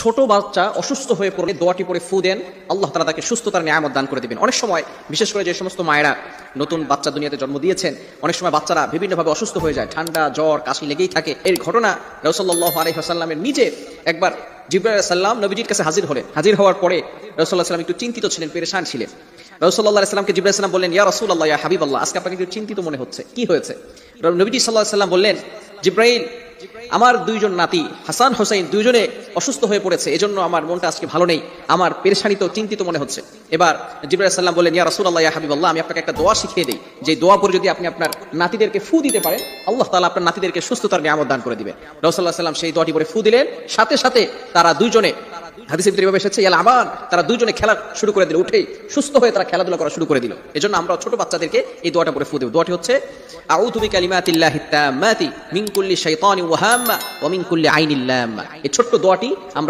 ছোট বাচ্চা অসুস্থ হয়ে পড়লে দোয়াটি পড়ে ফু দেন, আল্লাহ তাআলা তাকে সুস্থতার নিয়ামত দান করে দিবেন। অনেক সময় বিশেষ করে যে সমস্ত মায়েরা নতুন বাচ্চা দুনিয়াতে জন্ম দিয়েছেন, অনেক সময় বাচ্চারা বিভিন্নভাবে অসুস্থ হয়ে যায়, ঠান্ডা জ্বর কাশি লেগেই থাকে। এই ঘটনা রাসূলুল্লাহ সাল্লাল্লাহু আলাইহি ওয়াসাল্লামের নিজে একবার জিবরাইল আলাইহিস সালাম নবীজির কাছে হাজির হলেন। হাজির হওয়ার পরে রাসূলুল্লাহ সাল্লাল্লাহু আলাইহি ওয়াসাল্লাম একটু চিন্তিত ছিলেন, পেরেশান ছিলেন। রাসূলুল্লাহ সাল্লাল্লাহু আলাইহি ওয়াসাল্লামকে জিবরাইল আলাইহিস সালাম বললেন, ইয়া রাসূলুল্লাহ, ইয়া হাবিবাল্লাহ, আজকে আপনাকে একটু চিন্তিত মনে হচ্ছে, কি হয়েছে? নবীজি সাল্লাল্লাহু আলাইহি ওয়াসাল্লাম বললেন, জিবরাইল, আমার দুইজন নাতি হাসান হোসেন দুইজনে অসুস্থ হয়ে পড়েছে, এজন্য আমার মনটা আজকে ভালো নেই, আমার পেরেশানিত চিন্তিত মনে হচ্ছে। এবার জিবরাইল আলাইহিস সালাম বললেন, ইয়া রাসূলুল্লাহ, ইয়া হাবিবাল্লাহ, আমি আপনাকে একটা দোয়া শিখিয়ে দেই, যে দোয়া পরে যদি আপনি আপনার নাতিদেরকে ফু দিতে পারেন, আল্লাহ তাআলা আপনার নাতিদেরকে সুস্থতার নিয়ামত দান করে দিবেন। রাসূলুল্লাহ সাল্লাল্লাহু আলাইহি ওয়াসাল্লাম সেই দোয়াটি পরে ফু দিলেন, সাথে সাথে তারা দুইজনে, হাদিসের ভিতরে এভাবে এসেছে, ইয়ালাবান, তারা দুইজনে খেলা শুরু করে দিল, উঠেই সুস্থ হয়ে তারা খেলাধুলা করা শুরু করে দিল। এজন্য আমরা ছোট বাচ্চাদেরকে এই দোয়াটা পরে ফু দেব। দোয়াটি হচ্ছে, আউযু বিকালিমাতিল্লাহিত তাম্মাতি মিন কুল্লি শাইতানিন ওয়া হাম্মা ওয়া মিন কুল্লি আইনিল লাম্মা। এই ছোট্ট দোয়াটি আমরা